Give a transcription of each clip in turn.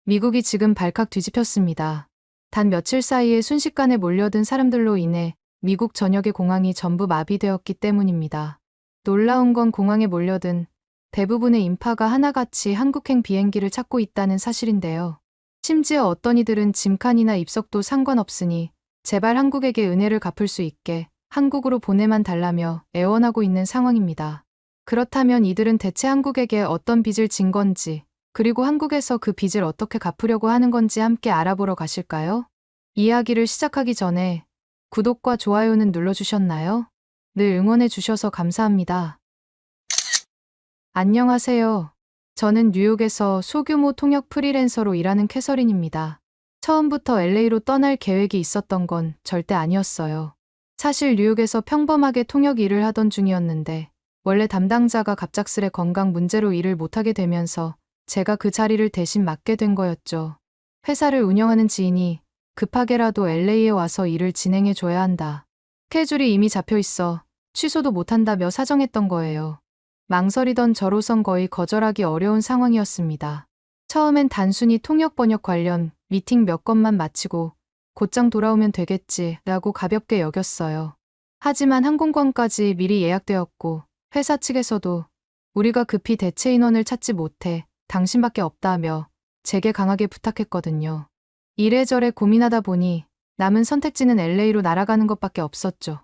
미국이 지금 발칵 뒤집혔습니다. 단 며칠 사이에 순식간에 몰려든 사람들로 인해 미국 전역의 공항이 전부 마비되었기 때문입니다. 놀라운 건 공항에 몰려든 대부분의 인파가 하나같이 한국행 비행기를 찾고 있다는 사실인데요. 심지어 어떤 이들은 짐칸이나 입석도 상관없으니 제발 한국에게 은혜를 갚을 수 있게 한국으로 보내만 달라며 애원하고 있는 상황입니다. 그렇다면 이들은 대체 한국에게 어떤 빚을 진 건지, 그리고 한국에서 그 빚을 어떻게 갚으려고 하는 건지 함께 알아보러 가실까요? 이야기를 시작하기 전에 구독과 좋아요는 눌러주셨나요? 늘 응원해 주셔서 감사합니다. 안녕하세요. 저는 뉴욕에서 소규모 통역 프리랜서로 일하는 캐서린입니다. 처음부터 LA로 떠날 계획이 있었던 건 절대 아니었어요. 사실 뉴욕에서 평범하게 통역 일을 하던 중이었는데 원래 담당자가 갑작스레 건강 문제로 일을 못하게 되면서 제가 그 자리를 대신 맡게 된 거였죠. 회사를 운영하는 지인이 급하게라도 LA에 와서 일을 진행해 줘야 한다. 스케줄이 이미 잡혀 있어 취소도 못한다며 사정했던 거예요. 망설이던 저로선 거의 거절하기 어려운 상황이었습니다. 처음엔 단순히 통역 번역 관련 미팅 몇 건만 마치고 곧장 돌아오면 되겠지라고 가볍게 여겼어요. 하지만 항공권까지 미리 예약되었고 회사 측에서도 우리가 급히 대체 인원을 찾지 못해 당신밖에 없다며 제게 강하게 부탁했거든요. 이래저래 고민하다 보니 남은 선택지는 LA로 날아가는 것밖에 없었죠.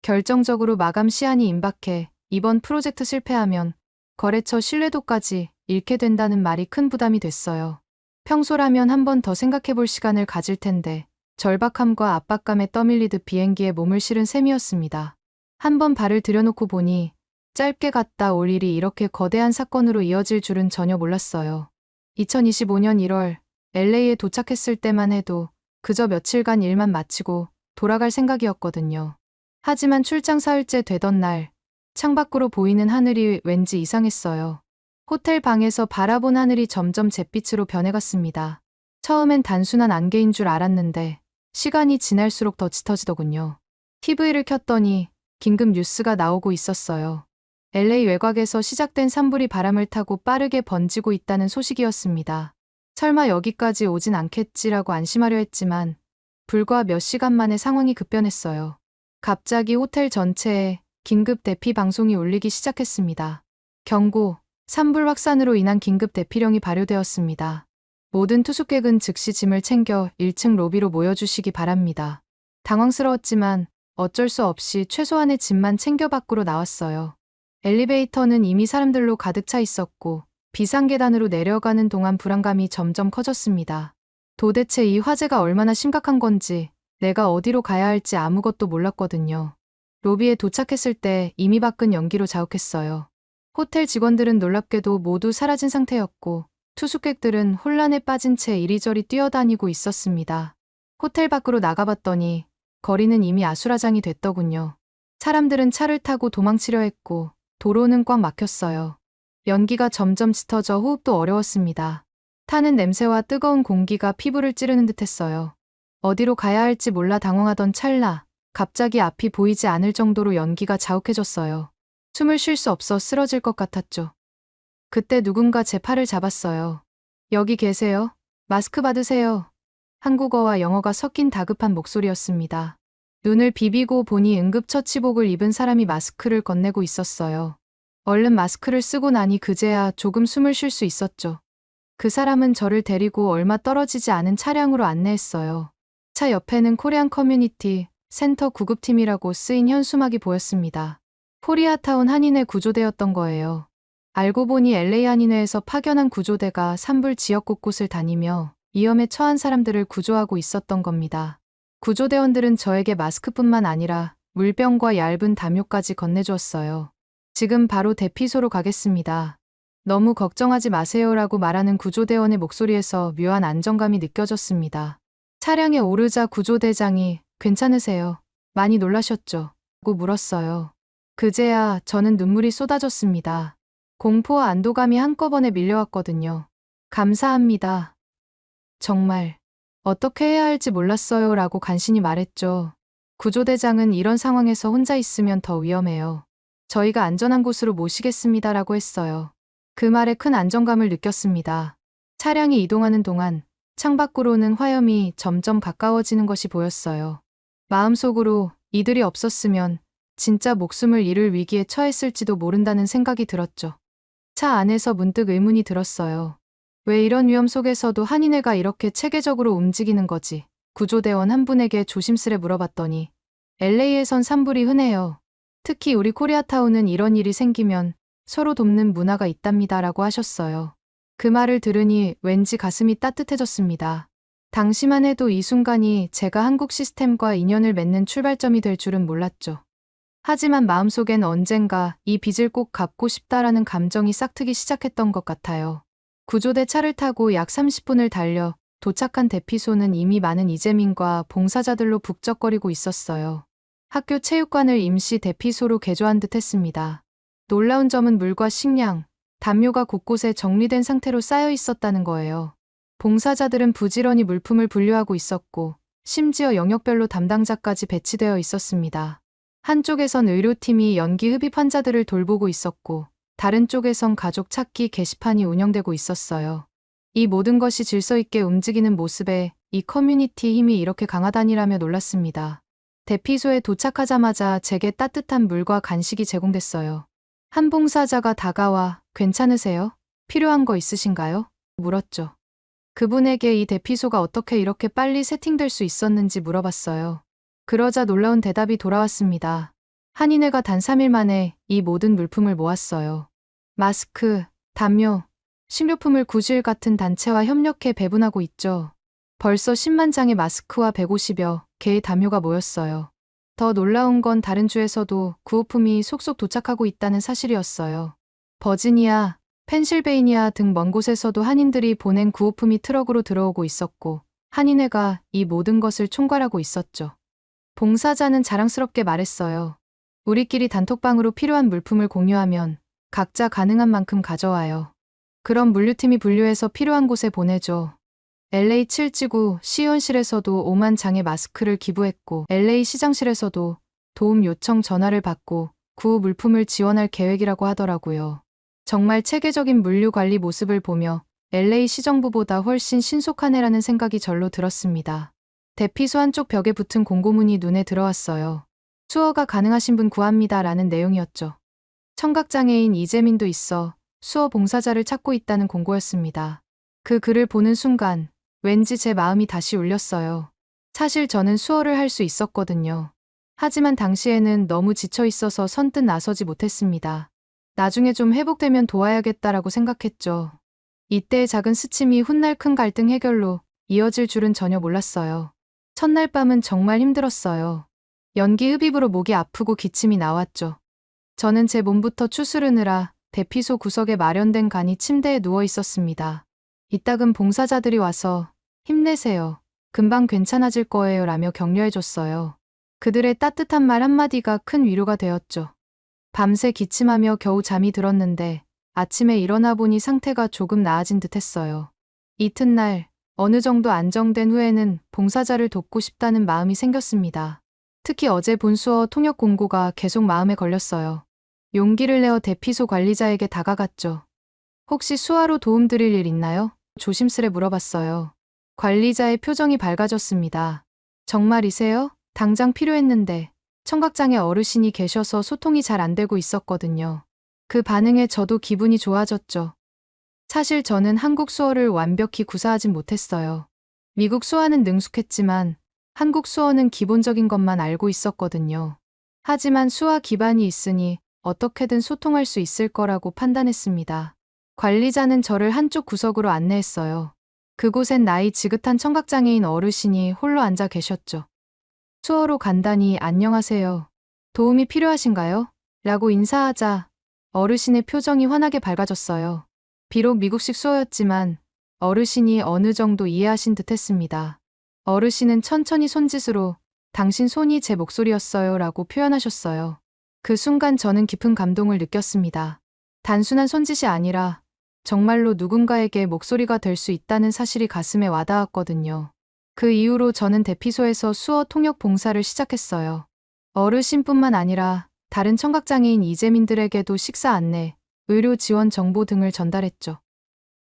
결정적으로 마감 시한이 임박해 이번 프로젝트 실패하면 거래처 신뢰도까지 잃게 된다는 말이 큰 부담이 됐어요. 평소라면 한 번 더 생각해볼 시간을 가질 텐데 절박함과 압박감에 떠밀리듯 비행기에 몸을 실은 셈이었습니다. 한 번 발을 들여놓고 보니 짧게 갔다 올 일이 이렇게 거대한 사건으로 이어질 줄은 전혀 몰랐어요. 2025년 1월 LA에 도착했을 때만 해도 그저 며칠간 일만 마치고 돌아갈 생각이었거든요. 하지만 출장 사흘째 되던 날 창밖으로 보이는 하늘이 왠지 이상했어요. 호텔 방에서 바라본 하늘이 점점 잿빛으로 변해갔습니다. 처음엔 단순한 안개인 줄 알았는데 시간이 지날수록 더 짙어지더군요. TV를 켰더니 긴급 뉴스가 나오고 있었어요. LA 외곽에서 시작된 산불이 바람을 타고 빠르게 번지고 있다는 소식이었습니다. 설마 여기까지 오진 않겠지라고 안심하려 했지만 불과 몇 시간 만에 상황이 급변했어요. 갑자기 호텔 전체에 긴급 대피 방송이 울리기 시작했습니다. 경고, 산불 확산으로 인한 긴급 대피령이 발효되었습니다. 모든 투숙객은 즉시 짐을 챙겨 1층 로비로 모여주시기 바랍니다. 당황스러웠지만 어쩔 수 없이 최소한의 짐만 챙겨 밖으로 나왔어요. 엘리베이터는 이미 사람들로 가득 차 있었고 비상계단으로 내려가는 동안 불안감이 점점 커졌습니다. 도대체 이 화재가 얼마나 심각한 건지 내가 어디로 가야 할지 아무것도 몰랐거든요. 로비에 도착했을 때 이미 밖은 연기로 자욱했어요. 호텔 직원들은 놀랍게도 모두 사라진 상태였고 투숙객들은 혼란에 빠진 채 이리저리 뛰어다니고 있었습니다. 호텔 밖으로 나가봤더니 거리는 이미 아수라장이 됐더군요. 사람들은 차를 타고 도망치려 했고 도로는 꽉 막혔어요. 연기가 점점 짙어져 호흡도 어려웠습니다. 타는 냄새와 뜨거운 공기가 피부를 찌르는 듯했어요. 어디로 가야 할지 몰라 당황하던 찰나 갑자기 앞이 보이지 않을 정도로 연기가 자욱해졌어요. 숨을 쉴 수 없어 쓰러질 것 같았죠. 그때 누군가 제 팔을 잡았어요. 여기 계세요? 마스크 받으세요. 한국어와 영어가 섞인 다급한 목소리였습니다. 눈을 비비고 보니 응급처치복을 입은 사람이 마스크를 건네고 있었어요. 얼른 마스크를 쓰고 나니 그제야 조금 숨을 쉴 수 있었죠. 그 사람은 저를 데리고 얼마 떨어지지 않은 차량으로 안내했어요. 차 옆에는 코리안 커뮤니티 센터 구급팀이라고 쓰인 현수막이 보였습니다. 코리아타운 한인회 구조대였던 거예요. 알고 보니 LA 한인회에서 파견한 구조대가 산불 지역 곳곳을 다니며 위험에 처한 사람들을 구조하고 있었던 겁니다. 구조대원들은 저에게 마스크뿐만 아니라 물병과 얇은 담요까지 건네주었어요. 지금 바로 대피소로 가겠습니다. 너무 걱정하지 마세요라고 말하는 구조대원의 목소리에서 묘한 안정감이 느껴졌습니다. 차량에 오르자 구조대장이 괜찮으세요? 많이 놀라셨죠? 고 물었어요. 그제야 저는 눈물이 쏟아졌습니다. 공포와 안도감이 한꺼번에 밀려왔거든요. 감사합니다. 정말 어떻게 해야 할지 몰랐어요 라고 간신히 말했죠. 구조대장은 이런 상황에서 혼자 있으면 더 위험해요. 저희가 안전한 곳으로 모시겠습니다 라고 했어요. 그 말에 큰 안정감을 느꼈습니다. 차량이 이동하는 동안 창밖으로는 화염이 점점 가까워지는 것이 보였어요. 마음속으로 이들이 없었으면 진짜 목숨을 잃을 위기에 처했을지도 모른다는 생각이 들었죠. 차 안에서 문득 의문이 들었어요. 왜 이런 위험 속에서도 한인회가 이렇게 체계적으로 움직이는 거지? 구조대원 한 분에게 조심스레 물어봤더니 LA에선 산불이 흔해요. 특히 우리 코리아타운은 이런 일이 생기면 서로 돕는 문화가 있답니다라고 하셨어요. 그 말을 들으니 왠지 가슴이 따뜻해졌습니다. 당시만 해도 이 순간이 제가 한국 시스템과 인연을 맺는 출발점이 될 줄은 몰랐죠. 하지만 마음속엔 언젠가 이 빚을 꼭 갚고 싶다라는 감정이 싹트기 시작했던 것 같아요. 구조대 차를 타고 약 30분을 달려 도착한 대피소는 이미 많은 이재민과 봉사자들로 북적거리고 있었어요. 학교 체육관을 임시 대피소로 개조한 듯 했습니다. 놀라운 점은 물과 식량, 담요가 곳곳에 정리된 상태로 쌓여 있었다는 거예요. 봉사자들은 부지런히 물품을 분류하고 있었고, 심지어 영역별로 담당자까지 배치되어 있었습니다. 한쪽에선 의료팀이 연기 흡입 환자들을 돌보고 있었고, 다른 쪽에선 가족 찾기 게시판이 운영되고 있었어요. 이 모든 것이 질서 있게 움직이는 모습에 이 커뮤니티 힘이 이렇게 강하다니라며 놀랐습니다. 대피소에 도착하자마자 제게 따뜻한 물과 간식이 제공됐어요. 한 봉사자가 다가와 괜찮으세요? 필요한 거 있으신가요? 물었죠. 그분에게 이 대피소가 어떻게 이렇게 빨리 세팅될 수 있었는지 물어봤어요. 그러자 놀라운 대답이 돌아왔습니다. 한인회가 단 3일 만에 이 모든 물품을 모았어요. 마스크, 담요, 식료품을 구실 같은 단체와 협력해 배분하고 있죠. 벌써 10만 장의 마스크와 150여 개의 담요가 모였어요. 더 놀라운 건 다른 주에서도 구호품이 속속 도착하고 있다는 사실이었어요. 버지니아, 펜실베이니아 등 먼 곳에서도 한인들이 보낸 구호품이 트럭으로 들어오고 있었고, 한인회가 이 모든 것을 총괄하고 있었죠. 봉사자는 자랑스럽게 말했어요. 우리끼리 단톡방으로 필요한 물품을 공유하면 각자 가능한 만큼 가져와요. 그럼 물류팀이 분류해서 필요한 곳에 보내죠. LA 7지구 시의원실에서도 5만 장의 마스크를 기부했고, LA 시장실에서도 도움 요청 전화를 받고 구호 물품을 지원할 계획이라고 하더라고요. 정말 체계적인 물류 관리 모습을 보며 LA 시정부보다 훨씬 신속하네라는 생각이 절로 들었습니다. 대피소 한쪽 벽에 붙은 공고문이 눈에 들어왔어요. 수어가 가능하신 분 구합니다 라는 내용이었죠. 청각장애인 이재민도 있어 수어 봉사자를 찾고 있다는 공고였습니다. 그 글을 보는 순간 왠지 제 마음이 다시 울렸어요. 사실 저는 수어를 할 수 있었거든요. 하지만 당시에는 너무 지쳐 있어서 선뜻 나서지 못했습니다. 나중에 좀 회복되면 도와야겠다라고 생각했죠. 이때의 작은 스침이 훗날 큰 갈등 해결로 이어질 줄은 전혀 몰랐어요. 첫날 밤은 정말 힘들었어요. 연기 흡입으로 목이 아프고 기침이 나왔죠. 저는 제 몸부터 추스르느라 대피소 구석에 마련된 간이 침대에 누워 있었습니다. 이따금 봉사자들이 와서 힘내세요. 금방 괜찮아질 거예요 라며 격려해줬어요. 그들의 따뜻한 말 한마디가 큰 위로가 되었죠. 밤새 기침하며 겨우 잠이 들었는데 아침에 일어나 보니 상태가 조금 나아진 듯 했어요. 이튿날 어느 정도 안정된 후에는 봉사자를 돕고 싶다는 마음이 생겼습니다. 특히 어제 본 수어 통역 공고가 계속 마음에 걸렸어요. 용기를 내어 대피소 관리자에게 다가갔죠. 혹시 수화로 도움드릴 일 있나요? 조심스레 물어봤어요. 관리자의 표정이 밝아졌습니다. 정말이세요? 당장 필요했는데 청각장애 어르신이 계셔서 소통이 잘 안 되고 있었거든요. 그 반응에 저도 기분이 좋아졌죠. 사실 저는 한국 수어를 완벽히 구사하진 못했어요. 미국 수어는 능숙했지만 한국 수어는 기본적인 것만 알고 있었거든요. 하지만 수화 기반이 있으니 어떻게든 소통할 수 있을 거라고 판단했습니다. 관리자는 저를 한쪽 구석으로 안내했어요. 그곳엔 나이 지긋한 청각장애인 어르신이 홀로 앉아 계셨죠. 수어로 간단히 안녕하세요. 도움이 필요하신가요? 라고 인사하자 어르신의 표정이 환하게 밝아졌어요. 비록 미국식 수어였지만 어르신이 어느 정도 이해하신 듯 했습니다. 어르신은 천천히 손짓으로 당신 손이 제 목소리였어요 라고 표현하셨어요. 그 순간 저는 깊은 감동을 느꼈습니다. 단순한 손짓이 아니라 정말로 누군가에게 목소리가 될 수 있다는 사실이 가슴에 와닿았거든요. 그 이후로 저는 대피소에서 수어 통역 봉사를 시작했어요. 어르신뿐만 아니라 다른 청각장애인 이재민들에게도 식사 안내, 의료 지원 정보 등을 전달했죠.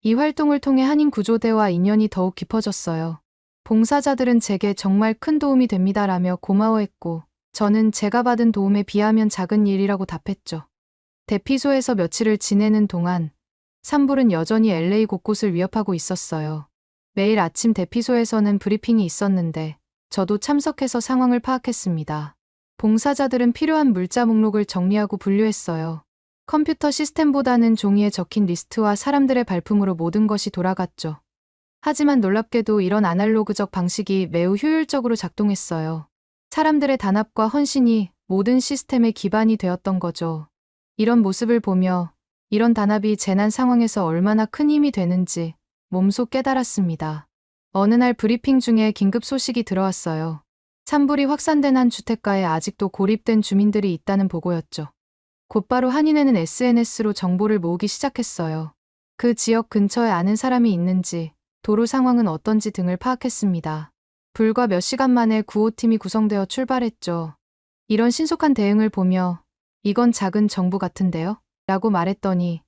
이 활동을 통해 한인 구조대와 인연이 더욱 깊어졌어요. 봉사자들은 제게 정말 큰 도움이 됩니다라며 고마워했고, 저는 제가 받은 도움에 비하면 작은 일이라고 답했죠. 대피소에서 며칠을 지내는 동안 산불은 여전히 LA 곳곳을 위협하고 있었어요. 매일 아침 대피소에서는 브리핑이 있었는데 저도 참석해서 상황을 파악했습니다. 봉사자들은 필요한 물자 목록을 정리하고 분류했어요. 컴퓨터 시스템보다는 종이에 적힌 리스트와 사람들의 발품으로 모든 것이 돌아갔죠. 하지만 놀랍게도 이런 아날로그적 방식이 매우 효율적으로 작동했어요. 사람들의 단합과 헌신이 모든 시스템의 기반이 되었던 거죠. 이런 모습을 보며 이런 단합이 재난 상황에서 얼마나 큰 힘이 되는지 몸소 깨달았습니다. 어느 날 브리핑 중에 긴급 소식이 들어왔어요. 산불이 확산된 한 주택가에 아직도 고립된 주민들이 있다는 보고였죠. 곧바로 한인회는 SNS로 정보를 모으기 시작했어요. 그 지역 근처에 아는 사람이 있는지, 도로 상황은 어떤지 등을 파악했습니다. 불과 몇 시간 만에 구호팀이 구성되어 출발했죠. 이런 신속한 대응을 보며 이건 작은 정부 같은데요? 라고 말했더니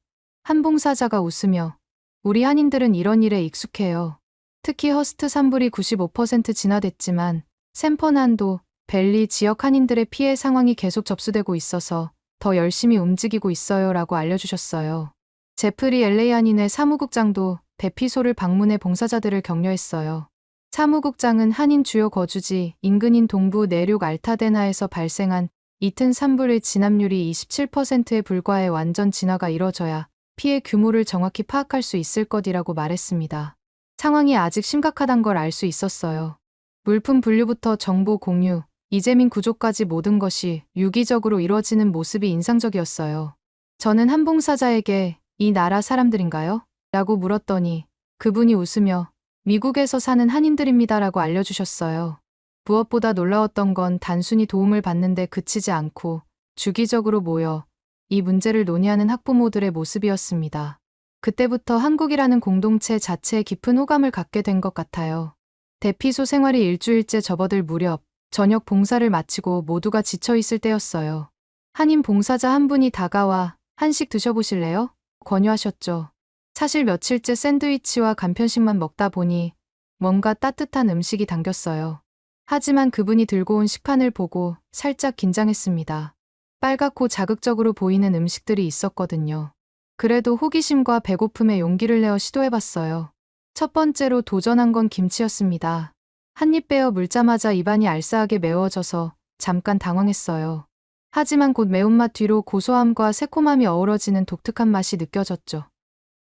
한 봉사자가 웃으며 우리 한인들은 이런 일에 익숙해요. 특히 허스트 산불이 95% 진화됐지만 샌퍼난도, 밸리 지역 한인들의 피해 상황이 계속 접수되고 있어서 더 열심히 움직이고 있어요 라고 알려주셨어요. 제프리 LA 한인회 사무국장도 대피소를 방문해 봉사자들을 격려했어요. 사무국장은 한인 주요 거주지 인근인 동부 내륙 알타데나에서 발생한 이튼 산불의 진압률이 27%에 불과해 완전 진화가 이뤄져야 피해 규모를 정확히 파악할 수 있을 것이라고 말했습니다. 상황이 아직 심각하단 걸 알 수 있었어요. 물품 분류부터 정보 공유, 이재민 구조까지 모든 것이 유기적으로 이루어지는 모습이 인상적이었어요. 저는 한 봉사자에게 이 나라 사람들인가요? 라고 물었더니 그분이 웃으며 미국에서 사는 한인들입니다라고 알려주셨어요. 무엇보다 놀라웠던 건 단순히 도움을 받는데 그치지 않고 주기적으로 모여 이 문제를 논의하는 학부모들의 모습이었습니다. 그때부터 한국이라는 공동체 자체에 깊은 호감을 갖게 된 것 같아요. 대피소 생활이 일주일째 접어들 무렵 저녁 봉사를 마치고 모두가 지쳐있을 때였어요. 한인 봉사자 한 분이 다가와 한식 드셔보실래요? 권유하셨죠. 사실 며칠째 샌드위치와 간편식만 먹다 보니 뭔가 따뜻한 음식이 당겼어요. 하지만 그분이 들고 온 식판을 보고 살짝 긴장했습니다. 빨갛고 자극적으로 보이는 음식들이 있었거든요. 그래도 호기심과 배고픔에 용기를 내어 시도해봤어요. 첫 번째로 도전한 건 김치였습니다. 한 입 베어 물자마자 입안이 알싸하게 매워져서 잠깐 당황했어요. 하지만 곧 매운맛 뒤로 고소함과 새콤함이 어우러지는 독특한 맛이 느껴졌죠.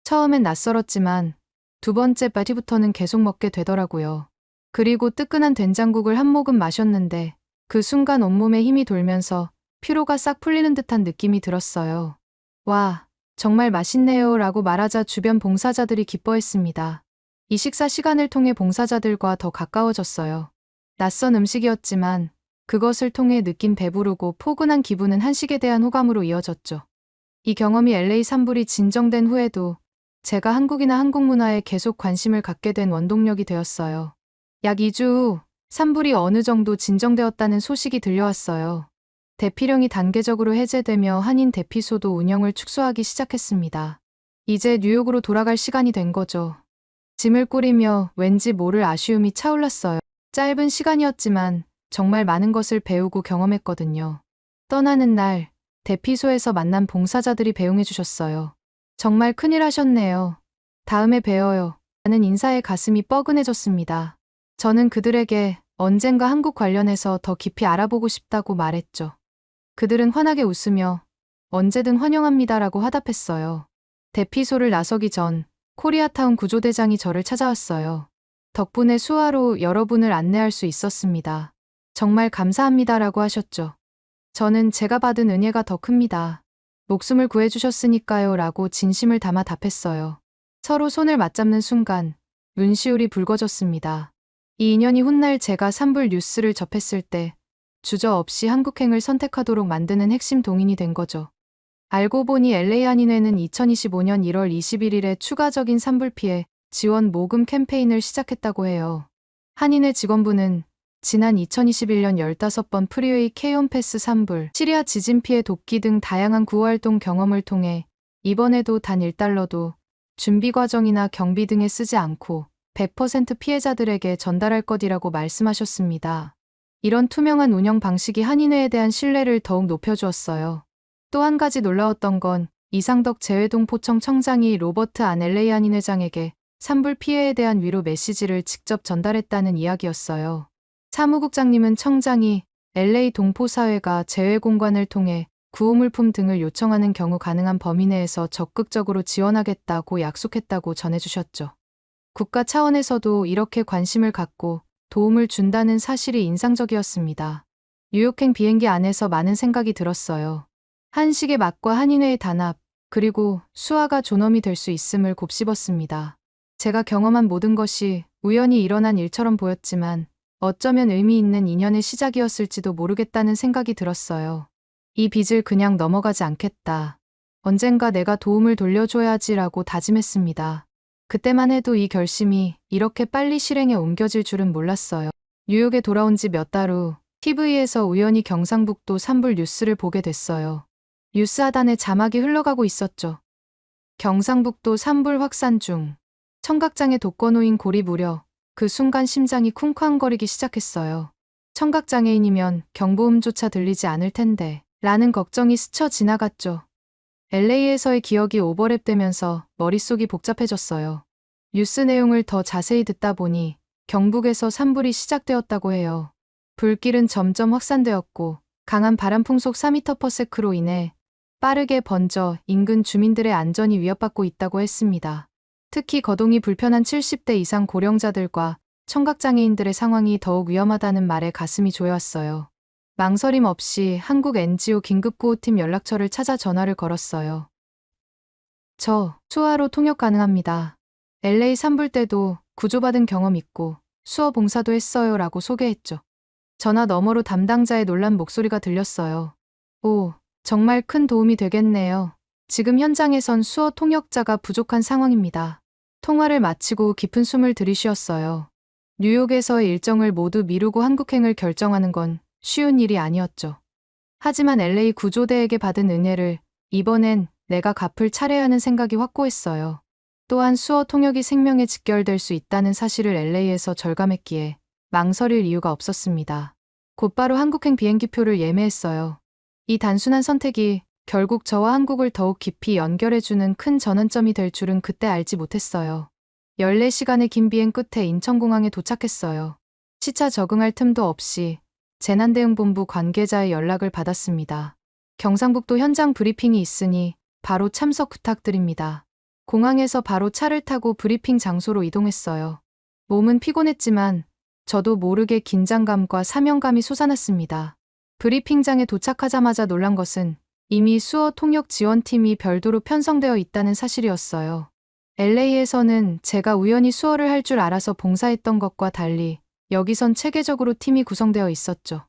처음엔 낯설었지만 두 번째 파티부터는 계속 먹게 되더라고요. 그리고 뜨끈한 된장국을 한 모금 마셨는데 그 순간 온몸에 힘이 돌면서 피로가 싹 풀리는 듯한 느낌이 들었어요. 와, 정말 맛있네요 라고 말하자 주변 봉사자들이 기뻐했습니다. 이 식사 시간을 통해 봉사자들과 더 가까워졌어요. 낯선 음식이었지만 그것을 통해 느낀 배부르고 포근한 기분은 한식에 대한 호감으로 이어졌죠. 이 경험이 LA 산불이 진정된 후에도 제가 한국이나 한국 문화에 계속 관심을 갖게 된 원동력이 되었어요. 약 2주 후 산불이 어느 정도 진정되었다는 소식이 들려왔어요. 대피령이 단계적으로 해제되며 한인 대피소도 운영을 축소하기 시작했습니다. 이제 뉴욕으로 돌아갈 시간이 된 거죠. 짐을 꾸리며 왠지 모를 아쉬움이 차올랐어요. 짧은 시간이었지만 정말 많은 것을 배우고 경험했거든요. 떠나는 날 대피소에서 만난 봉사자들이 배웅해 주셨어요. 정말 큰일 하셨네요. 다음에 뵈어요. 라는 인사에 가슴이 뻐근해졌습니다. 저는 그들에게 언젠가 한국 관련해서 더 깊이 알아보고 싶다고 말했죠. 그들은 환하게 웃으며 언제든 환영합니다라고 화답했어요. 대피소를 나서기 전 코리아타운 구조대장이 저를 찾아왔어요. 덕분에 수화로 여러분을 안내할 수 있었습니다. 정말 감사합니다라고 하셨죠. 저는 제가 받은 은혜가 더 큽니다. 목숨을 구해주셨으니까요 라고 진심을 담아 답했어요. 서로 손을 맞잡는 순간 눈시울이 붉어졌습니다. 이 인연이 훗날 제가 산불 뉴스를 접했을 때 주저없이 한국행을 선택하도록 만드는 핵심 동인이 된 거죠. 알고 보니 LA 한인회는 2025년 1월 21일에 추가적인 산불 피해 지원 모금 캠페인을 시작했다고 해요. 한인회 직원부는 지난 2021년 15번 프리웨이 케이온패스 산불, 시리아 지진 피해 돕기 등 다양한 구호활동 경험을 통해 이번에도 단 $1도 준비 과정이나 경비 등에 쓰지 않고 100% 피해자들에게 전달할 것이라고 말씀하셨습니다. 이런 투명한 운영 방식이 한인회에 대한 신뢰를 더욱 높여주었어요. 또 한 가지 놀라웠던 건 이상덕 재외동 포청 청장이 로버트 안 LA 한인 회장에게 산불 피해에 대한 위로 메시지를 직접 전달했다는 이야기였어요. 사무국장님은 청장이 LA 동포사회가 재외공관을 통해 구호물품 등을 요청하는 경우 가능한 범위 내에서 적극적으로 지원하겠다고 약속했다고 전해주셨죠. 국가 차원에서도 이렇게 관심을 갖고 도움을 준다는 사실이 인상적이었습니다. 뉴욕행 비행기 안에서 많은 생각이 들었어요. 한식의 맛과 한인회의 단합, 그리고 수아가 존엄이 될 수 있음을 곱씹었습니다. 제가 경험한 모든 것이 우연히 일어난 일처럼 보였지만 어쩌면 의미 있는 인연의 시작이었을지도 모르겠다는 생각이 들었어요. 이 빚을 그냥 넘어가지 않겠다. 언젠가 내가 도움을 돌려줘야지라고 다짐했습니다. 그때만 해도 이 결심이 이렇게 빨리 실행에 옮겨질 줄은 몰랐어요. 뉴욕에 돌아온 지 몇 달 후 TV에서 우연히 경상북도 산불 뉴스를 보게 됐어요. 뉴스 하단에 자막이 흘러가고 있었죠. 경상북도 산불 확산 중. 청각장애 독거노인 고리 무려. 그 순간 심장이 쿵쾅거리기 시작했어요. 청각장애인이면 경보음조차 들리지 않을 텐데 라는 걱정이 스쳐 지나갔죠. LA에서의 기억이 오버랩되면서 머릿속이 복잡해졌어요. 뉴스 내용을 더 자세히 듣다 보니 경북에서 산불이 시작되었다고 해요. 불길은 점점 확산되었고 강한 바람 풍속 4m/s로 인해 빠르게 번져 인근 주민들의 안전이 위협받고 있다고 했습니다. 특히 거동이 불편한 70대 이상 고령자들과 청각장애인들의 상황이 더욱 위험하다는 말에 가슴이 조여왔어요. 망설임 없이 한국 NGO 긴급구호팀 연락처를 찾아 전화를 걸었어요. 저 수아로 통역 가능합니다. LA 산불 때도 구조받은 경험 있고 수어 봉사도 했어요 라고 소개했죠. 전화 너머로 담당자의 놀란 목소리가 들렸어요. 오, 정말 큰 도움이 되겠네요. 지금 현장에선 수어 통역자가 부족한 상황입니다. 통화를 마치고 깊은 숨을 들이쉬었어요. 뉴욕에서의 일정을 모두 미루고 한국행을 결정하는 건 쉬운 일이 아니었죠. 하지만 LA 구조대에게 받은 은혜를 이번엔 내가 갚을 차례라는 생각이 확고했어요. 또한 수어 통역이 생명에 직결될 수 있다는 사실을 LA에서 절감했기에 망설일 이유가 없었습니다. 곧바로 한국행 비행기표를 예매했어요. 이 단순한 선택이 결국 저와 한국을 더욱 깊이 연결해주는 큰 전환점이 될 줄은 그때 알지 못했어요. 14시간의 긴 비행 끝에 인천공항에 도착했어요. 시차 적응할 틈도 없이 재난대응본부 관계자의 연락을 받았습니다. 경상북도 현장 브리핑이 있으니 바로 참석 부탁드립니다. 공항에서 바로 차를 타고 브리핑 장소로 이동했어요. 몸은 피곤했지만 저도 모르게 긴장감과 사명감이 솟아났습니다. 브리핑장에 도착하자마자 놀란 것은 이미 수어 통역 지원팀이 별도로 편성되어 있다는 사실이었어요. LA에서는 제가 우연히 수어를 할 줄 알아서 봉사했던 것과 달리 여기선 체계적으로 팀이 구성되어 있었죠.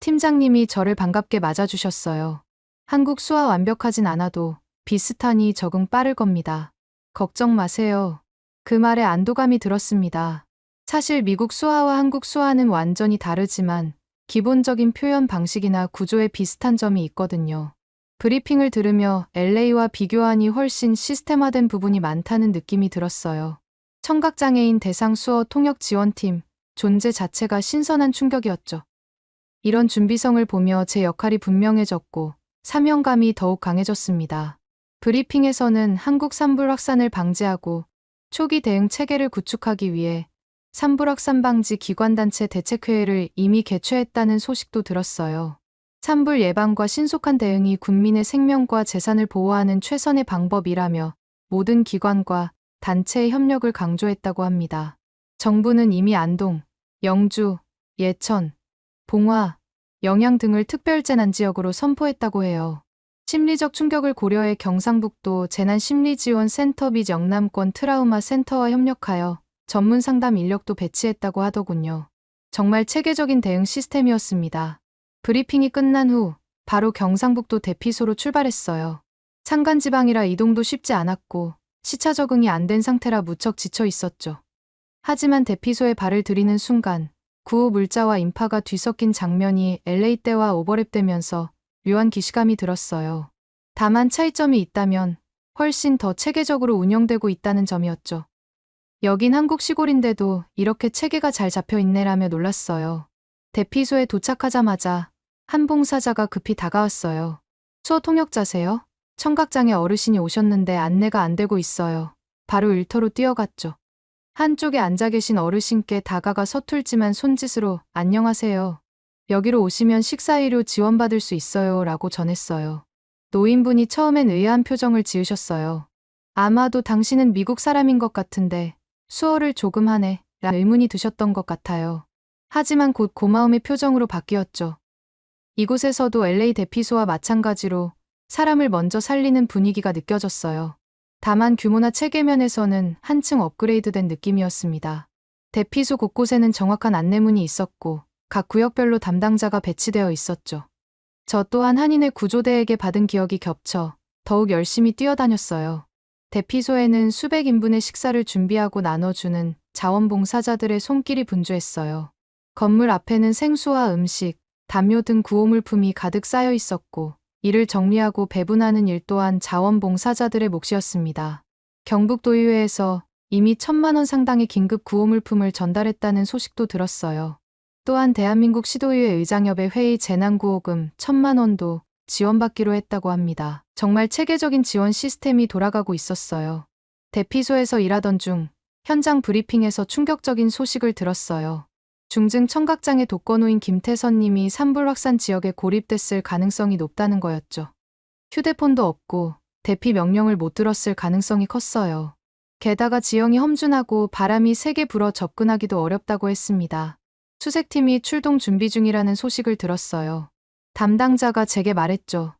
팀장님이 저를 반갑게 맞아주셨어요. 한국 수어 완벽하진 않아도 비슷하니 적응 빠를 겁니다. 걱정 마세요. 그 말에 안도감이 들었습니다. 사실 미국 수어와 한국 수어는 완전히 다르지만 기본적인 표현 방식이나 구조에 비슷한 점이 있거든요. 브리핑을 들으며 LA와 비교하니 훨씬 시스템화된 부분이 많다는 느낌이 들었어요. 청각장애인 대상 수어 통역 지원팀 존재 자체가 신선한 충격이었죠. 이런 준비성을 보며 제 역할이 분명해졌고 사명감이 더욱 강해졌습니다. 브리핑에서는 한국 산불 확산을 방지하고 초기 대응 체계를 구축하기 위해 산불 확산 방지 기관단체 대책회의를 이미 개최했다는 소식도 들었어요. 산불 예방과 신속한 대응이 국민의 생명과 재산을 보호하는 최선의 방법이라며 모든 기관과 단체의 협력을 강조했다고 합니다. 정부는 이미 안동, 영주, 예천, 봉화, 영양 등을 특별재난지역으로 선포했다고 해요. 심리적 충격을 고려해 경상북도 재난심리지원센터 및 영남권 트라우마 센터와 협력하여 전문 상담 인력도 배치했다고 하더군요. 정말 체계적인 대응 시스템이었습니다. 브리핑이 끝난 후 바로 경상북도 대피소로 출발했어요. 산간지방이라 이동도 쉽지 않았고 시차 적응이 안 된 상태라 무척 지쳐 있었죠. 하지만 대피소에 발을 들이는 순간 구호 물자와 인파가 뒤섞인 장면이 LA 때와 오버랩되면서 묘한 기시감이 들었어요. 다만 차이점이 있다면 훨씬 더 체계적으로 운영되고 있다는 점이었죠. 여긴 한국 시골인데도 이렇게 체계가 잘 잡혀 있네라며 놀랐어요. 대피소에 도착하자마자 한 봉사자가 급히 다가왔어요. 수어 통역자세요? 청각장애 어르신이 오셨는데 안내가 안 되고 있어요. 바로 일터로 뛰어갔죠. 한쪽에 앉아 계신 어르신께 다가가 서툴지만 손짓으로 안녕하세요. 여기로 오시면 식사의료 지원받을 수 있어요 라고 전했어요. 노인분이 처음엔 의아한 표정을 지으셨어요. 아마도 당신은 미국 사람인 것 같은데 수어를 조금 하네 라는 의문이 드셨던 것 같아요. 하지만 곧 고마움의 표정으로 바뀌었죠. 이곳에서도 LA 대피소와 마찬가지로 사람을 먼저 살리는 분위기가 느껴졌어요. 다만 규모나 체계면에서는 한층 업그레이드된 느낌이었습니다. 대피소 곳곳에는 정확한 안내문이 있었고 각 구역별로 담당자가 배치되어 있었죠. 저 또한 한인의 구조대에게 받은 기억이 겹쳐 더욱 열심히 뛰어다녔어요. 대피소에는 수백 인분의 식사를 준비하고 나눠주는 자원봉사자들의 손길이 분주했어요. 건물 앞에는 생수와 음식, 담요 등 구호물품이 가득 쌓여 있었고 이를 정리하고 배분하는 일 또한 자원봉사자들의 몫이었습니다. 경북도의회에서 이미 1,000만 원 상당의 긴급 구호물품을 전달했다는 소식도 들었어요. 또한 대한민국 시도의회 의장협의 회의 재난구호금 1,000만 원도 지원받기로 했다고 합니다. 정말 체계적인 지원 시스템이 돌아가고 있었어요. 대피소에서 일하던 중 현장 브리핑에서 충격적인 소식을 들었어요. 중증 청각장애 독거노인 김태선 님이 산불 확산 지역에 고립됐을 가능성이 높다는 거였죠. 휴대폰도 없고 대피 명령을 못 들었을 가능성이 컸어요. 게다가 지형이 험준하고 바람이 세게 불어 접근하기도 어렵다고 했습니다. 수색팀이 출동 준비 중이라는 소식을 들었어요. 담당자가 제게 말했죠.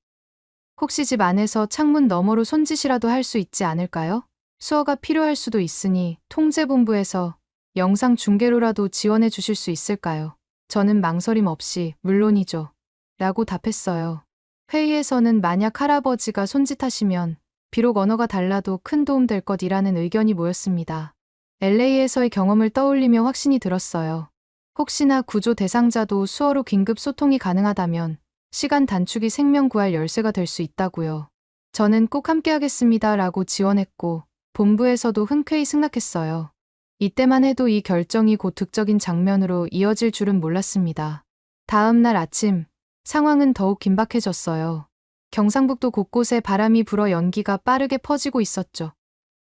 혹시 집 안에서 창문 너머로 손짓이라도 할 수 있지 않을까요? 수어가 필요할 수도 있으니 통제본부에서 영상 중계로라도 지원해 주실 수 있을까요? 저는 망설임 없이 물론이죠. 라고 답했어요. 회의에서는 만약 할아버지가 손짓하시면 비록 언어가 달라도 큰 도움 될 것이라는 의견이 모였습니다. LA에서의 경험을 떠올리며 확신이 들었어요. 혹시나 구조 대상자도 수어로 긴급 소통이 가능하다면 시간 단축이 생명 구할 열쇠가 될 수 있다고요. 저는 꼭 함께하겠습니다 라고 지원했고 본부에서도 흔쾌히 승낙했어요. 이때만 해도 이 결정이 곧 득적인 장면으로 이어질 줄은 몰랐습니다. 다음 날 아침, 상황은 더욱 긴박해졌어요. 경상북도 곳곳에 바람이 불어 연기가 빠르게 퍼지고 있었죠.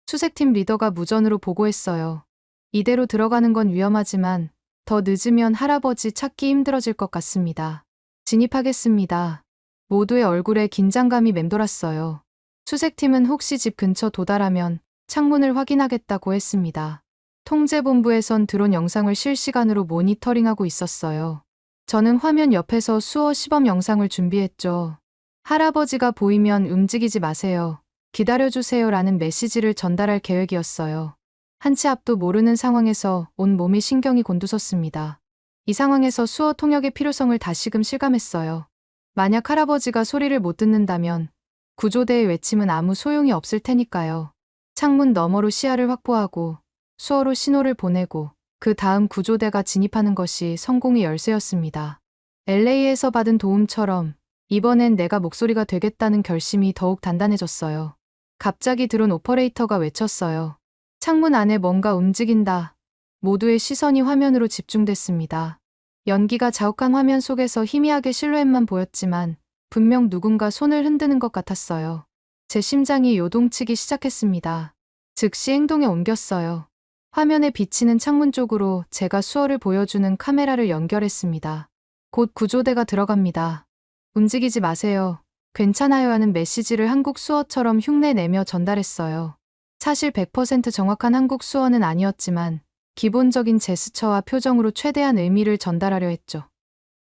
수색팀 리더가 무전으로 보고했어요. 이대로 들어가는 건 위험하지만 더 늦으면 할아버지 찾기 힘들어질 것 같습니다. 진입하겠습니다. 모두의 얼굴에 긴장감이 맴돌았어요. 수색팀은 혹시 집 근처 도달하면 창문을 확인하겠다고 했습니다. 통제본부에선 드론 영상을 실시간으로 모니터링하고 있었어요. 저는 화면 옆에서 수어 시범 영상을 준비했죠. 할아버지가 보이면 움직이지 마세요. 기다려주세요 라는 메시지를 전달할 계획이었어요. 한 치 앞도 모르는 상황에서 온 몸이 신경이 곤두섰습니다. 이 상황에서 수어 통역의 필요성을 다시금 실감했어요. 만약 할아버지가 소리를 못 듣는다면 구조대의 외침은 아무 소용이 없을 테니까요. 창문 너머로 시야를 확보하고 수어로 신호를 보내고 그 다음 구조대가 진입하는 것이 성공의 열쇠였습니다. LA에서 받은 도움처럼 이번엔 내가 목소리가 되겠다는 결심이 더욱 단단해졌어요. 갑자기 드론 오퍼레이터가 외쳤어요. 창문 안에 뭔가 움직인다. 모두의 시선이 화면으로 집중됐습니다. 연기가 자욱한 화면 속에서 희미하게 실루엣만 보였지만 분명 누군가 손을 흔드는 것 같았어요. 제 심장이 요동치기 시작했습니다. 즉시 행동에 옮겼어요. 화면에 비치는 창문 쪽으로 제가 수어를 보여주는 카메라를 연결했습니다. 곧 구조대가 들어갑니다. 움직이지 마세요. 괜찮아요 하는 메시지를 한국 수어처럼 흉내내며 전달했어요. 사실 100% 정확한 한국 수어는 아니었지만 기본적인 제스처와 표정으로 최대한 의미를 전달하려 했죠.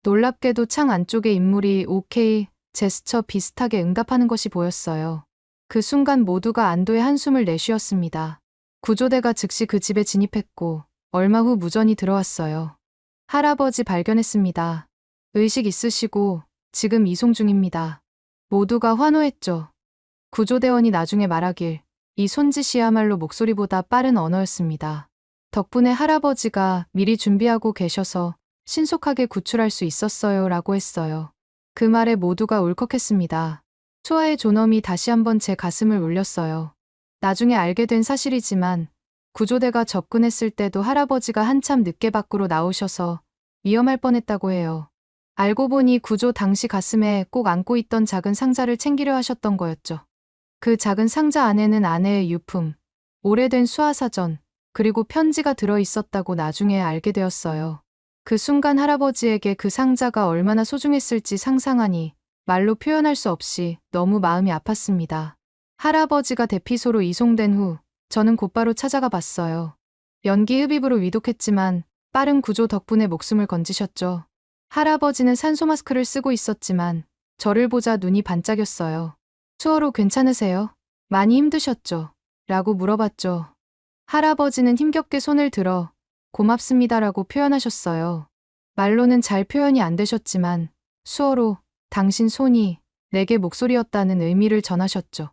놀랍게도 창 안쪽의 인물이 오케이, 제스처 비슷하게 응답하는 것이 보였어요. 그 순간 모두가 안도의 한숨을 내쉬었습니다. 구조대가 즉시 그 집에 진입했고 얼마 후 무전이 들어왔어요. 할아버지 발견했습니다. 의식 있으시고 지금 이송 중입니다. 모두가 환호했죠. 구조대원이 나중에 말하길 이 손짓이야말로 목소리보다 빠른 언어였습니다. 덕분에 할아버지가 미리 준비하고 계셔서 신속하게 구출할 수 있었어요 라고 했어요. 그 말에 모두가 울컥했습니다. 수아의 존엄이 다시 한번 제 가슴을 울렸어요. 나중에 알게 된 사실이지만 구조대가 접근했을 때도 할아버지가 한참 늦게 밖으로 나오셔서 위험할 뻔했다고 해요. 알고 보니 구조 당시 가슴에 꼭 안고 있던 작은 상자를 챙기려 하셨던 거였죠. 그 작은 상자 안에는 아내의 유품, 오래된 수화사전, 그리고 편지가 들어 있었다고 나중에 알게 되었어요. 그 순간 할아버지에게 그 상자가 얼마나 소중했을지 상상하니 말로 표현할 수 없이 너무 마음이 아팠습니다. 할아버지가 대피소로 이송된 후 저는 곧바로 찾아가 봤어요. 연기 흡입으로 위독했지만 빠른 구조 덕분에 목숨을 건지셨죠. 할아버지는 산소 마스크를 쓰고 있었지만 저를 보자 눈이 반짝였어요. 수어로 괜찮으세요? 많이 힘드셨죠? 라고 물어봤죠. 할아버지는 힘겹게 손을 들어 고맙습니다라고 표현하셨어요. 말로는 잘 표현이 안 되셨지만 수어로 당신 손이 내게 목소리였다는 의미를 전하셨죠.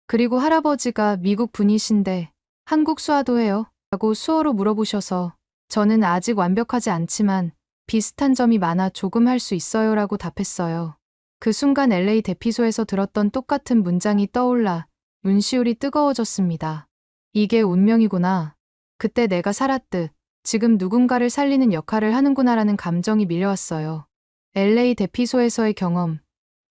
그리고 할아버지가 미국 분이신데 한국 수화도 해요? 라고 수어로 물어보셔서 저는 아직 완벽하지 않지만 비슷한 점이 많아 조금 할 수 있어요 라고 답했어요. 그 순간 LA 대피소에서 들었던 똑같은 문장이 떠올라 눈시울이 뜨거워졌습니다. 이게 운명이구나. 그때 내가 살았듯 지금 누군가를 살리는 역할을 하는구나라는 감정이 밀려왔어요. LA 대피소에서의 경험,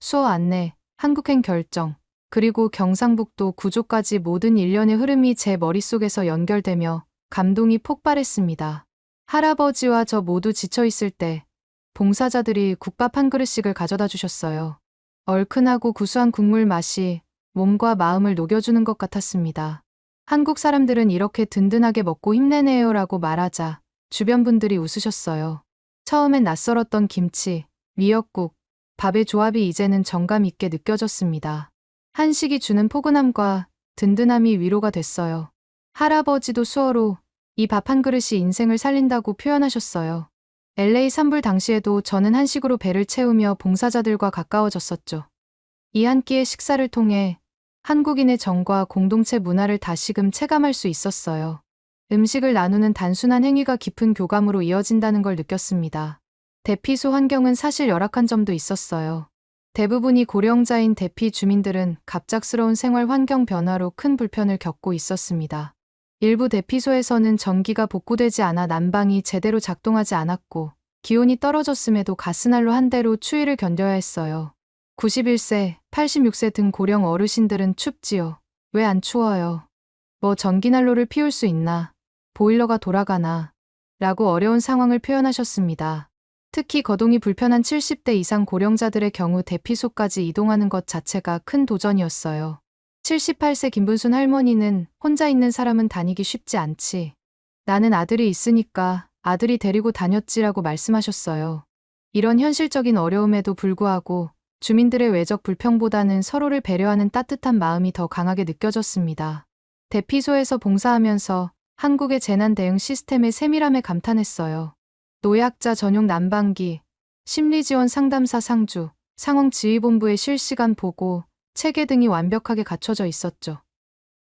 수어 안내, 한국행 결정, 그리고 경상북도 구조까지 모든 일련의 흐름이 제 머릿속에서 연결되며 감동이 폭발했습니다. 할아버지와 저 모두 지쳐있을 때 봉사자들이 국밥 한 그릇씩을 가져다 주셨어요. 얼큰하고 구수한 국물 맛이 몸과 마음을 녹여주는 것 같았습니다. 한국 사람들은 이렇게 든든하게 먹고 힘내네요 라고 말하자 주변 분들이 웃으셨어요. 처음엔 낯설었던 김치, 미역국, 밥의 조합이 이제는 정감 있게 느껴졌습니다. 한식이 주는 포근함과 든든함이 위로가 됐어요. 할아버지도 수어로 이 밥 한 그릇이 인생을 살린다고 표현하셨어요. LA 산불 당시에도 저는 한식으로 배를 채우며 봉사자들과 가까워졌었죠. 이 한 끼의 식사를 통해 한국인의 정과 공동체 문화를 다시금 체감할 수 있었어요. 음식을 나누는 단순한 행위가 깊은 교감으로 이어진다는 걸 느꼈습니다. 대피소 환경은 사실 열악한 점도 있었어요. 대부분이 고령자인 대피 주민들은 갑작스러운 생활 환경 변화로 큰 불편을 겪고 있었습니다. 일부 대피소에서는 전기가 복구되지 않아 난방이 제대로 작동하지 않았고 기온이 떨어졌음에도 가스난로 한 대로 추위를 견뎌야 했어요. 91세, 86세 등 고령 어르신들은 춥지요. 왜 안 추워요? 뭐 전기난로를 피울 수 있나? 보일러가 돌아가나? 라고 어려운 상황을 표현하셨습니다. 특히 거동이 불편한 70대 이상 고령자들의 경우 대피소까지 이동하는 것 자체가 큰 도전이었어요. 78세 김분순 할머니는 혼자 있는 사람은 다니기 쉽지 않지. 나는 아들이 있으니까 아들이 데리고 다녔지라고 말씀하셨어요. 이런 현실적인 어려움에도 불구하고 주민들의 외적 불평보다는 서로를 배려하는 따뜻한 마음이 더 강하게 느껴졌습니다. 대피소에서 봉사하면서 한국의 재난 대응 시스템의 세밀함에 감탄했어요. 노약자 전용 난방기, 심리지원 상담사 상주, 상황지휘본부의 실시간 보고, 체계 등이 완벽하게 갖춰져 있었죠.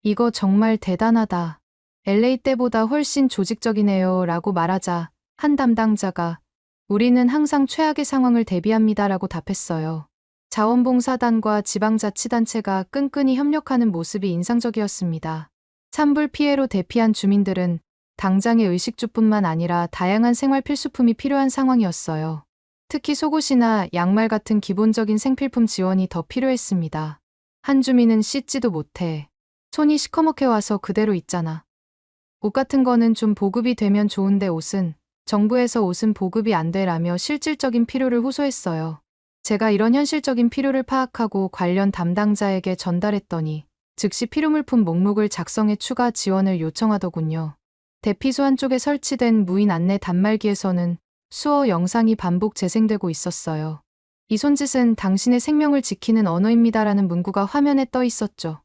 이거 정말 대단하다. LA 때보다 훨씬 조직적이네요 라고 말하자 한 담당자가 우리는 항상 최악의 상황을 대비합니다 라고 답했어요. 자원봉사단과 지방자치단체가 끈끈이 협력하는 모습이 인상적이었습니다. 산불 피해로 대피한 주민들은 당장의 의식주뿐만 아니라 다양한 생활 필수품이 필요한 상황이었어요. 특히 속옷이나 양말 같은 기본적인 생필품 지원이 더 필요했습니다. 한 주민은 씻지도 못해. 손이 시커멓게 와서 그대로 있잖아. 옷 같은 거는 좀 보급이 되면 좋은데 정부에서 옷은 보급이 안 되라며 실질적인 필요를 호소했어요. 제가 이런 현실적인 필요를 파악하고 관련 담당자에게 전달했더니 즉시 필요물품 목록을 작성해 추가 지원을 요청하더군요. 대피소 한쪽에 설치된 무인 안내 단말기에서는 수어 영상이 반복 재생되고 있었어요. 이 손짓은 당신의 생명을 지키는 언어입니다라는 문구가 화면에 떠 있었죠.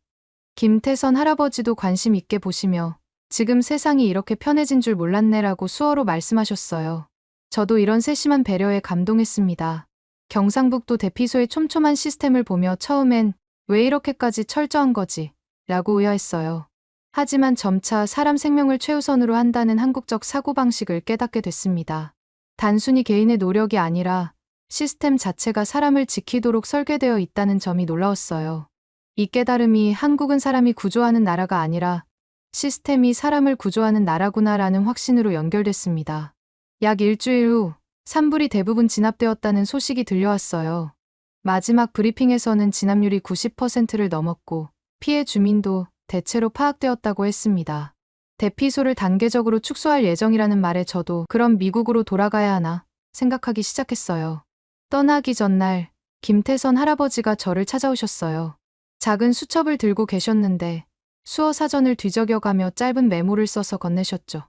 김태선 할아버지도 관심 있게 보시며 지금 세상이 이렇게 편해진 줄 몰랐네라고 수어로 말씀하셨어요. 저도 이런 세심한 배려에 감동했습니다. 경상북도 대피소의 촘촘한 시스템을 보며 처음엔 왜 이렇게까지 철저한 거지? 라고 의아했어요. 하지만 점차 사람 생명을 최우선으로 한다는 한국적 사고방식을 깨닫게 됐습니다. 단순히 개인의 노력이 아니라 시스템 자체가 사람을 지키도록 설계되어 있다는 점이 놀라웠어요. 이 깨달음이 한국은 사람이 구조하는 나라가 아니라 시스템이 사람을 구조하는 나라구나라는 확신으로 연결됐습니다. 약 일주일 후 산불이 대부분 진압되었다는 소식이 들려왔어요. 마지막 브리핑에서는 진압률이 90%를 넘었고 피해 주민도 대체로 파악되었다고 했습니다. 대피소를 단계적으로 축소할 예정이라는 말에 저도 그럼 미국으로 돌아가야 하나 생각하기 시작했어요. 떠나기 전날 김태선 할아버지가 저를 찾아오셨어요. 작은 수첩을 들고 계셨는데 수어 사전을 뒤적여가며 짧은 메모를 써서 건네셨죠.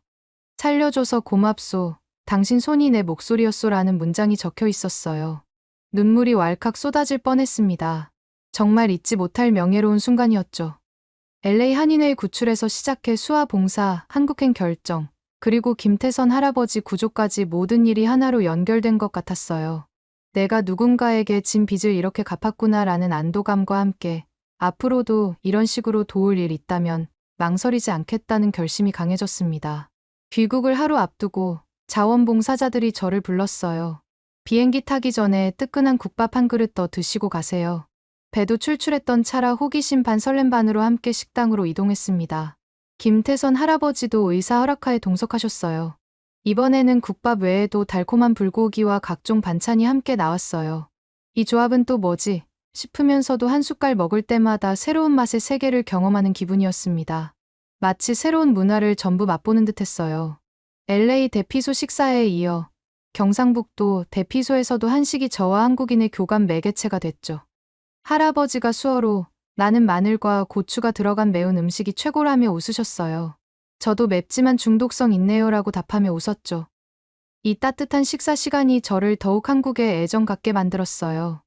살려줘서 고맙소. 당신 손이 내 목소리였소라는 문장이 적혀 있었어요. 눈물이 왈칵 쏟아질 뻔했습니다. 정말 잊지 못할 명예로운 순간이었죠. LA 한인회의 구출에서 시작해 수화 봉사, 한국행 결정, 그리고 김태선 할아버지 구조까지 모든 일이 하나로 연결된 것 같았어요. 내가 누군가에게 진 빚을 이렇게 갚았구나라는 안도감과 함께 앞으로도 이런 식으로 도울 일 있다면 망설이지 않겠다는 결심이 강해졌습니다. 귀국을 하루 앞두고 자원봉사자들이 저를 불렀어요. 비행기 타기 전에 뜨끈한 국밥 한 그릇 더 드시고 가세요. 배도 출출했던 차라 호기심 반 설렘 반으로 함께 식당으로 이동했습니다. 김태선 할아버지도 의사 허락하에 동석하셨어요. 이번에는 국밥 외에도 달콤한 불고기와 각종 반찬이 함께 나왔어요. 이 조합은 또 뭐지? 싶으면서도 한 숟갈 먹을 때마다 새로운 맛의 세계를 경험하는 기분이었습니다. 마치 새로운 문화를 전부 맛보는 듯했어요. LA 대피소 식사에 이어 경상북도 대피소에서도 한식이 저와 한국인의 교감 매개체가 됐죠. 할아버지가 수어로 나는 마늘과 고추가 들어간 매운 음식이 최고라며 웃으셨어요. 저도 맵지만 중독성 있네요라고 답하며 웃었죠. 이 따뜻한 식사 시간이 저를 더욱 한국에 애정 갖게 만들었어요.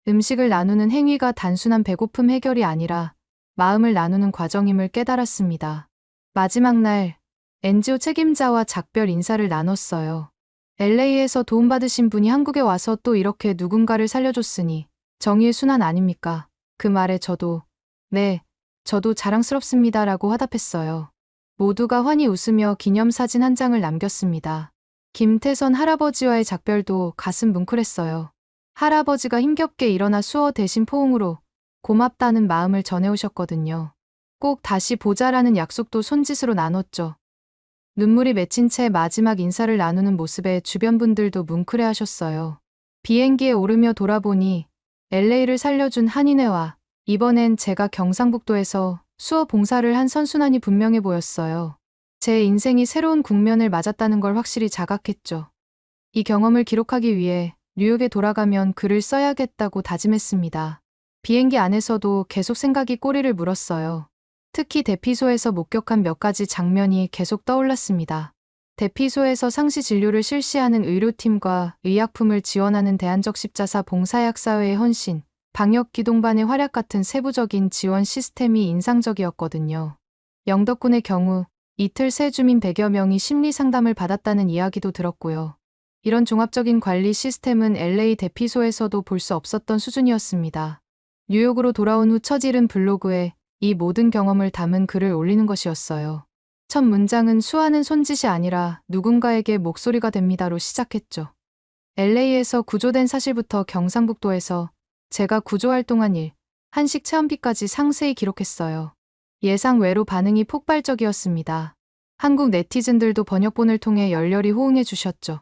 음식을 나누는 행위가 단순한 배고픔 해결이 아니라 마음을 나누는 과정임을 깨달았습니다. 마지막 날 NGO 책임자와 작별 인사를 나눴어요. LA에서 도움받으신 분이 한국에 와서 또 이렇게 누군가를 살려줬으니 정의의 순환 아닙니까? 그 말에 저도 네, 저도 자랑스럽습니다라고 화답했어요. 모두가 환히 웃으며 기념사진 한 장을 남겼습니다. 김태선 할아버지와의 작별도 가슴 뭉클했어요. 할아버지가 힘겹게 일어나 수어 대신 포옹으로 고맙다는 마음을 전해오셨거든요. 꼭 다시 보자라는 약속도 손짓으로 나눴죠. 눈물이 맺힌 채 마지막 인사를 나누는 모습에 주변 분들도 뭉클해하셨어요. 비행기에 오르며 돌아보니 LA를 살려준 한인회와 이번엔 제가 경상북도에서 수어 봉사를 한 선순환이 분명해 보였어요. 제 인생이 새로운 국면을 맞았다는 걸 확실히 자각했죠. 이 경험을 기록하기 위해 뉴욕에 돌아가면 글을 써야겠다고 다짐했습니다. 비행기 안에서도 계속 생각이 꼬리를 물었어요. 특히 대피소에서 목격한 몇 가지 장면이 계속 떠올랐습니다. 대피소에서 상시 진료를 실시하는 의료팀과 의약품을 지원하는 대한적 십자사 봉사약사회의 헌신, 방역기동반의 활약 같은 세부적인 지원 시스템이 인상적이었거든요. 영덕군의 경우 이틀 새 주민 100여 명이 심리 상담을 받았다는 이야기도 들었고요. 이런 종합적인 관리 시스템은 LA 대피소에서도 볼 수 없었던 수준이었습니다. 뉴욕으로 돌아온 후 첫 일은 블로그에 이 모든 경험을 담은 글을 올리는 것이었어요. 첫 문장은 수하는 손짓이 아니라 누군가에게 목소리가 됩니다로 시작했죠. LA에서 구조된 사실부터 경상북도에서 제가 구조활동한 일, 한식 체험비까지 상세히 기록했어요. 예상 외로 반응이 폭발적이었습니다. 한국 네티즌들도 번역본을 통해 열렬히 호응해 주셨죠.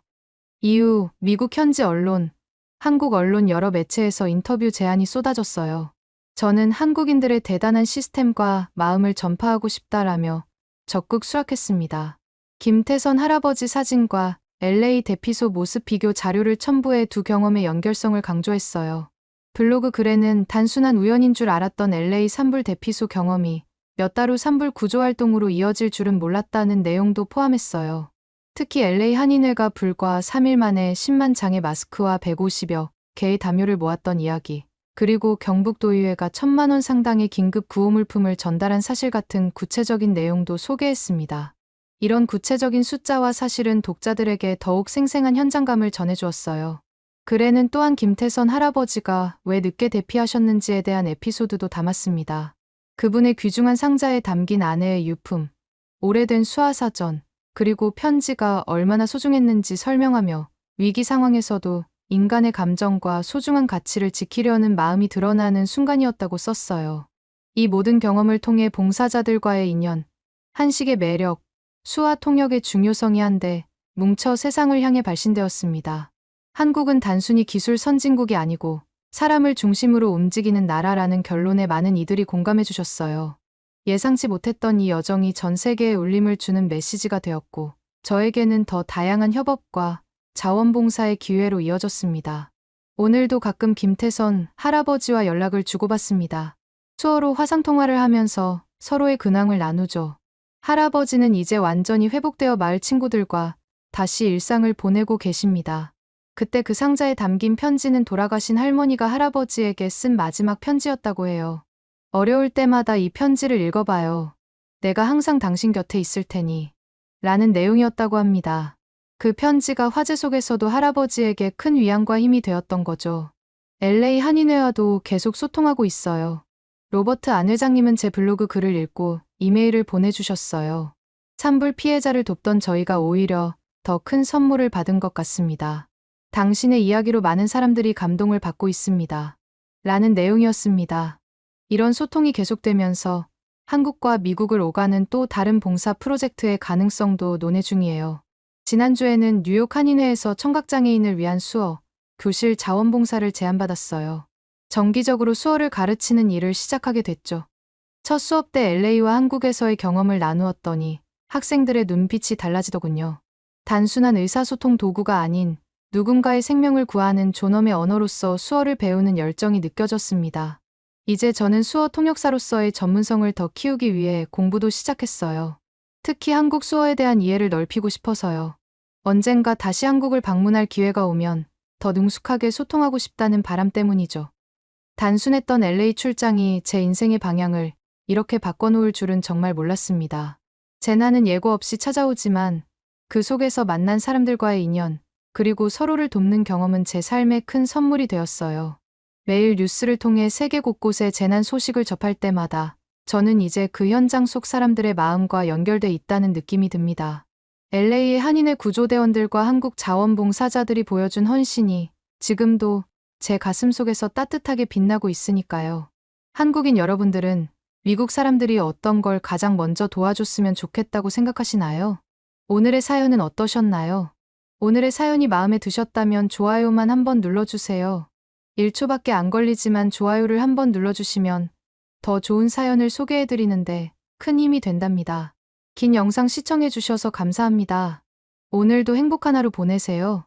이후 미국 현지 언론, 한국 언론 여러 매체에서 인터뷰 제안이 쏟아졌어요. 저는 한국인들의 대단한 시스템과 마음을 전파하고 싶다라며 적극 수락했습니다. 김태선 할아버지 사진과 LA 대피소 모습 비교 자료를 첨부해 두 경험의 연결성을 강조했어요. 블로그 글에는 단순한 우연인 줄 알았던 LA 산불 대피소 경험이 몇 달 후 산불 구조 활동으로 이어질 줄은 몰랐다는 내용도 포함했어요. 특히 LA 한인회가 불과 3일 만에 10만 장의 마스크와 150여 개의 담요를 모았던 이야기, 그리고 경북도의회가 1,000만 원 상당의 긴급 구호물품을 전달한 사실 같은 구체적인 내용도 소개했습니다. 이런 구체적인 숫자와 사실은 독자들에게 더욱 생생한 현장감을 전해주었어요. 글에는 또한 김태선 할아버지가 왜 늦게 대피하셨는지에 대한 에피소드도 담았습니다. 그분의 귀중한 상자에 담긴 아내의 유품, 오래된 수화사전, 그리고 편지가 얼마나 소중했는지 설명하며 위기 상황에서도 인간의 감정과 소중한 가치를 지키려는 마음이 드러나는 순간이었다고 썼어요. 이 모든 경험을 통해 봉사자들과의 인연, 한식의 매력, 수와 통역의 중요성이 한데 뭉쳐 세상을 향해 발신되었습니다. 한국은 단순히 기술 선진국이 아니고 사람을 중심으로 움직이는 나라라는 결론에 많은 이들이 공감해 주셨어요. 예상치 못했던 이 여정이 전 세계에 울림을 주는 메시지가 되었고, 저에게는 더 다양한 협업과 자원봉사의 기회로 이어졌습니다. 오늘도 가끔 김태선 할아버지와 연락을 주고받습니다. 수어로 화상통화를 하면서 서로의 근황을 나누죠. 할아버지는 이제 완전히 회복되어 마을 친구들과 다시 일상을 보내고 계십니다. 그때 그 상자에 담긴 편지는 돌아가신 할머니가 할아버지에게 쓴 마지막 편지였다고 해요. 어려울 때마다 이 편지를 읽어봐요. 내가 항상 당신 곁에 있을 테니. 라는 내용이었다고 합니다. 그 편지가 화재 속에서도 할아버지에게 큰 위안과 힘이 되었던 거죠. LA 한인회와도 계속 소통하고 있어요. 로버트 안 회장님은 제 블로그 글을 읽고 이메일을 보내주셨어요. 산불 피해자를 돕던 저희가 오히려 더 큰 선물을 받은 것 같습니다. 당신의 이야기로 많은 사람들이 감동을 받고 있습니다. 라는 내용이었습니다. 이런 소통이 계속되면서 한국과 미국을 오가는 또 다른 봉사 프로젝트의 가능성도 논의 중이에요. 지난주에는 뉴욕 한인회에서 청각장애인을 위한 수어, 교실 자원봉사를 제안받았어요. 정기적으로 수어를 가르치는 일을 시작하게 됐죠. 첫 수업 때 LA와 한국에서의 경험을 나누었더니 학생들의 눈빛이 달라지더군요. 단순한 의사소통 도구가 아닌 누군가의 생명을 구하는 존엄의 언어로서 수어를 배우는 열정이 느껴졌습니다. 이제 저는 수어 통역사로서의 전문성을 더 키우기 위해 공부도 시작했어요. 특히 한국 수어에 대한 이해를 넓히고 싶어서요. 언젠가 다시 한국을 방문할 기회가 오면 더 능숙하게 소통하고 싶다는 바람 때문이죠. 단순했던 LA 출장이 제 인생의 방향을 이렇게 바꿔놓을 줄은 정말 몰랐습니다. 재난은 예고 없이 찾아오지만 그 속에서 만난 사람들과의 인연, 그리고 서로를 돕는 경험은 제 삶의 큰 선물이 되었어요. 매일 뉴스를 통해 세계 곳곳의 재난 소식을 접할 때마다 저는 이제 그 현장 속 사람들의 마음과 연결돼 있다는 느낌이 듭니다. LA의 한인회 구조대원들과 한국 자원봉사자들이 보여준 헌신이 지금도 제 가슴 속에서 따뜻하게 빛나고 있으니까요. 한국인 여러분들은 미국 사람들이 어떤 걸 가장 먼저 도와줬으면 좋겠다고 생각하시나요? 오늘의 사연은 어떠셨나요? 오늘의 사연이 마음에 드셨다면 좋아요만 한번 눌러주세요. 1초밖에 안 걸리지만 좋아요를 한번 눌러주시면 더 좋은 사연을 소개해드리는데 큰 힘이 된답니다. 긴 영상 시청해주셔서 감사합니다. 오늘도 행복한 하루 보내세요.